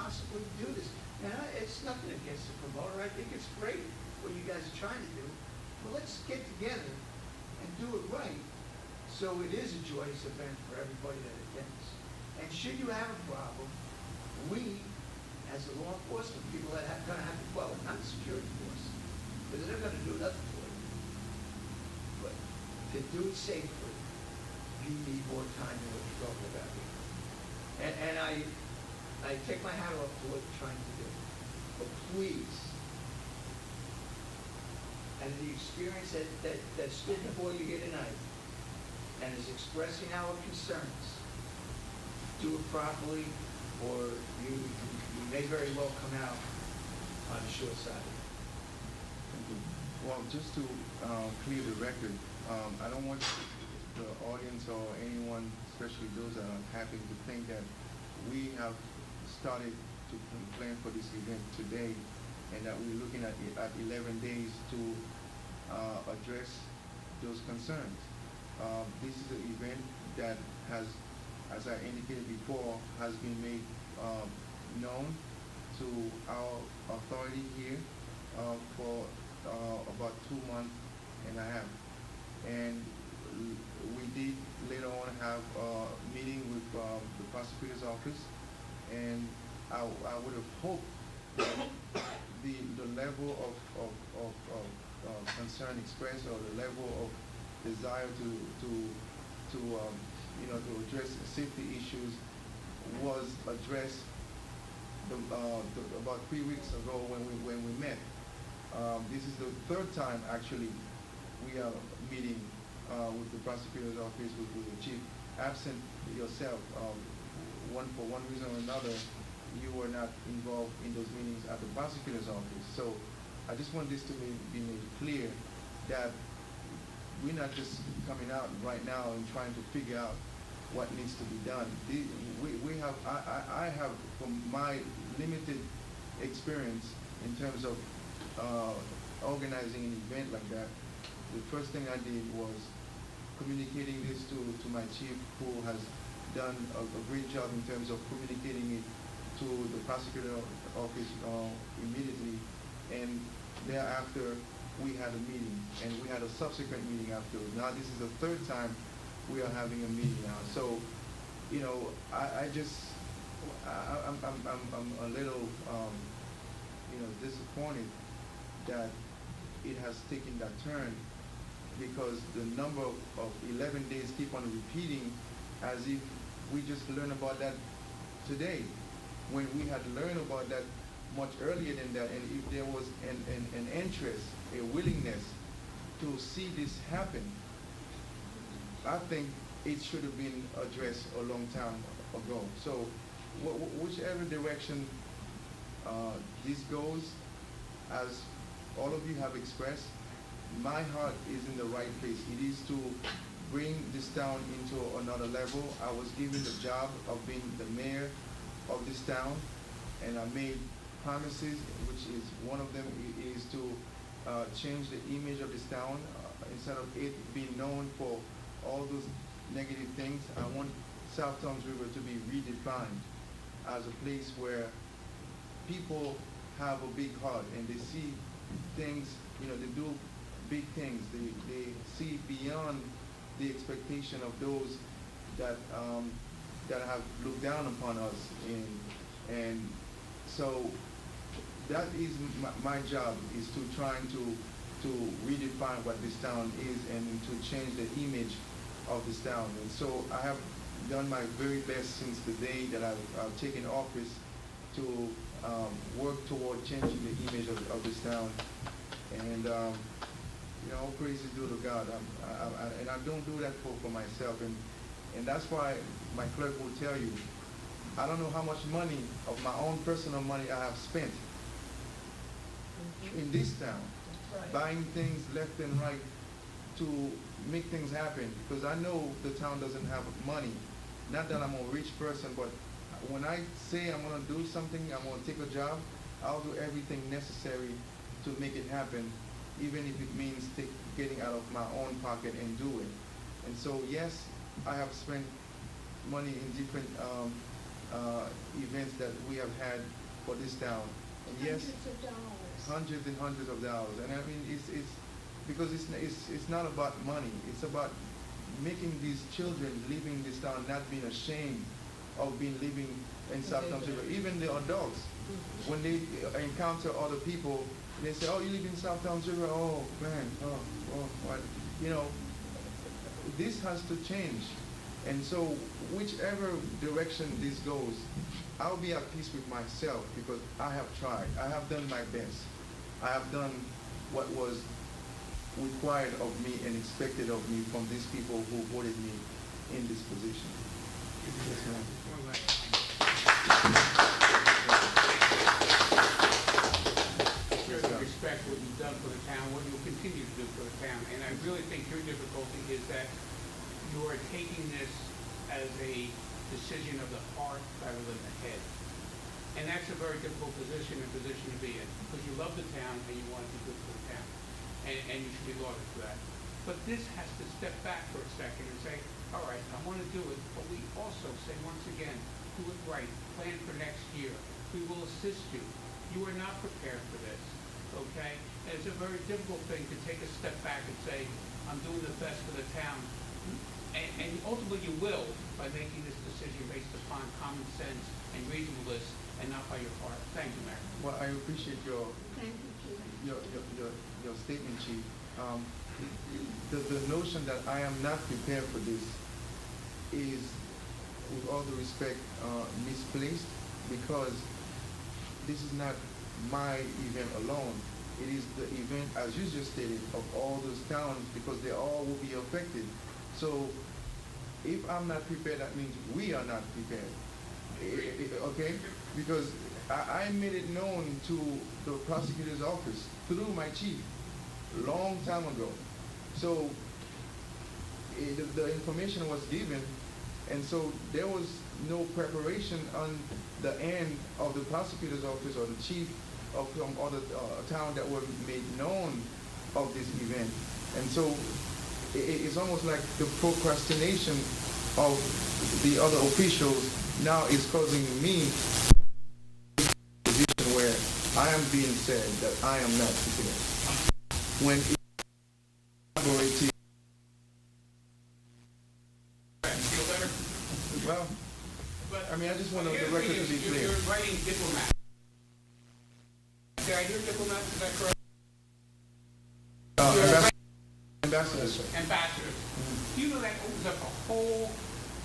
possibly do this? And it's nothing against the promoter. I think it's great what you guys are trying to do. But let's get together and do it right, so it is a joyous event for everybody that attends. And should you have a problem, we, as the law enforcement people that are gonna have to, well, not the security force, because they're gonna do nothing for you. But to do it safely, you need more time than what you're talking about here. And I take my hat off to what you're trying to do. But please, and the experience that stood before you here tonight and is expressing our concerns, do it properly, or you may very well come out on the short side of it. Thank you. Well, just to clear the record, I don't want the audience or anyone, especially those that are happy, to think that we have started to plan for this event today and that we're looking at 11 days to address those concerns. This is an event that has, as I indicated before, has been made known to our authority here for about 2 months and a half. And we did later on have a meeting with the prosecutor's office, and I would have hoped that the level of concern expressed, or the level of desire to address safety issues was addressed about 3 weeks ago when we met. This is the third time actually we are meeting with the prosecutor's office, with the chief. Absent yourself, for one reason or another, you were not involved in those meetings at the prosecutor's office. So I just want this to be made clear that we're not just coming out right now and trying to figure out what needs to be done. I have, from my limited experience in terms of organizing an event like that, the first thing I did was communicating this to my chief, who has done a great job in terms of communicating it to the prosecutor's office immediately. And thereafter, we had a meeting, and we had a subsequent meeting afterwards. Now this is the third time we are having a meeting now. So, I'm a little, disappointed that it has taken that turn, because the number of 11 days keep on repeating as if we just learned about that today, when we had learned about that much earlier than that. And if there was an interest, a willingness to see this happen, I think it should have been addressed a long time ago. So whichever direction this goes, as all of you have expressed, my heart is in the right place. It is to bring this town into another level. I was given the job of being the mayor of this town, and I made promises, which is one of them is to change the image of this town. Instead of it being known for all those negative things, I want South Towns River to be redefined as a place where people have a big heart and they see things, they do big things. They see beyond the expectation of those that have looked down upon us. And so that is my job, is to trying to redefine what this town is and to change the image of this town. And so I have done my very best since the day that I've taken office to work toward changing the image of this town. And all praises due to God. And I don't do that for myself. And that's why my clerk will tell you, I don't know how much money of my own personal money I have spent in this town, buying things left and right to make things happen, because I know the town doesn't have money. Not that I'm a rich person, but when I say I'm going to do something, I'm going to take a job, I'll do everything necessary to make it happen, even if it means getting out of my own pocket and do it. And so, yes, I have spent money in different events events that we have had for this town. And yes, Hundreds of dollars. hundreds and hundreds of dollars. And I mean, it's because it's not about money. It's about making these children living in this town not being ashamed of being living in South Town River. Even the adults, when they encounter other people, they say, "Oh, you live in South Town River? Oh man, oh, what?" You know, this has to change. And so, whichever direction this goes, I'll be at peace with myself because I have tried. I have done my best. I have done what was required of me and expected of me from these people who voted me in this position. Yes, ma'am. Certainly respect what you've done for the town, what you'll continue to do for the town, and I really think your difficulty is that you are taking this as a decision of the heart rather than the head. And that's a very difficult position to be in, because you love the town and you want to do good for the town. And you should be lauded for that. But this has to step back for a second and say, all right, I want to do it, but we also say, once again, do it right, plan for next year. We will assist you. You are not prepared for this, okay? And it's a very difficult thing to take a step back and say, I'm doing the best for the town. And ultimately you will by making this decision based upon common sense and reasonableness and not by your heart. Thank you, Mayor. Well, I appreciate your Thank you, Chief. your statement, Chief. The notion that I am not prepared for this is, with all due respect, misplaced, because this is not my event alone. It is the event, as you just stated, of all those towns, because they all will be affected. So if I'm not prepared, that means we are not prepared. Okay? Because I made it known to the prosecutor's office through my chief long time ago. So the information was given, and so there was no preparation on the end of the prosecutor's office or the chief of some other town that were made known of this event. And so it's almost like the procrastination of the other officials now is causing me a position where I am being said that I am not prepared. When collaborative. Feel better? Well, But I mean, I just want the here's the record thing to be is, clear. You're writing diplomat. Did I hear diplomat? Is that correct? Ambassadors. Ambassadors. You know that opens up a whole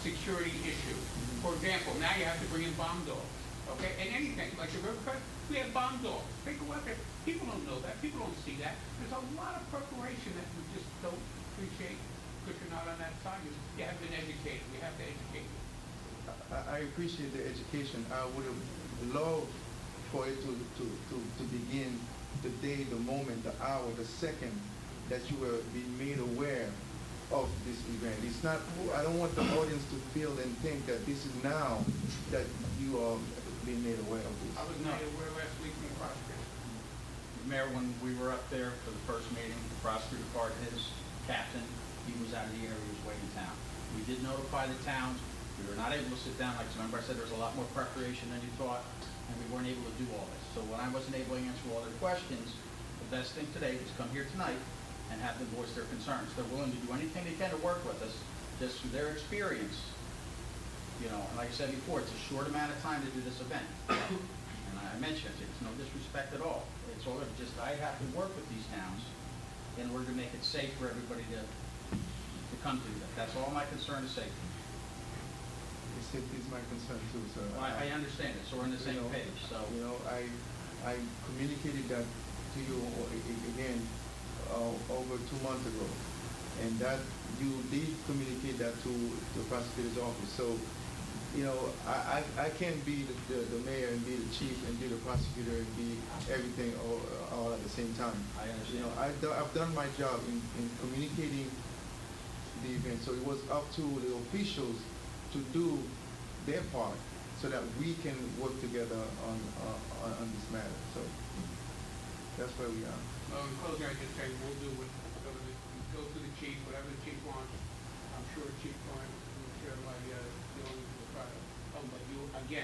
security issue. For example, now you have to bring in bomb dogs, okay? And anything, like the Riverfront, we have bomb dogs. They go out there. People don't know that. People don't see that. There's a lot of preparation that we just don't appreciate because you're not on that side. You have been educated. We have to educate you. I appreciate the education. I would have loved for it to begin the day, the moment, the hour, the second that you were being made aware of this event. It's not, I don't want the audience to feel and think that this is now that you are being made aware of this. I was made aware last week from the prosecutor. Mayor, when we were up there for the first meeting, the prosecutor called his captain. He was out of the area, he was waiting in town. We did notify the towns. We were not able to sit down, like, remember I said there's a lot more preparation than you thought, and we weren't able to do all this. So when I wasn't able to answer all their questions, the best thing today is come here tonight and have them voice their concerns. They're willing to do anything they can to work with us, just through their experience. You know, and like I said before, it's a short amount of time to do this event. And I mentioned it's no disrespect at all. It's all just, I have to work with these towns in order to make it safe for everybody to come to that. That's all my concern is safety. Safety is my concern too, sir. Well, I understand it, so we're on the same page, so. You know, I communicated that to you again over 2 months ago, and that you did communicate that to the prosecutor's office. So, you know, I can't be the mayor and be the chief and be the prosecutor and be everything all at the same time. I understand. You know, I've done my job in communicating the event, so it was up to the officials to do their part so that we can work together on this matter. So that's where we are. Well, in closing, I just say we'll do what, go to the chief, whatever the chief wants. I'm sure Chief Klein will share my feelings with the product. Oh, but you, again,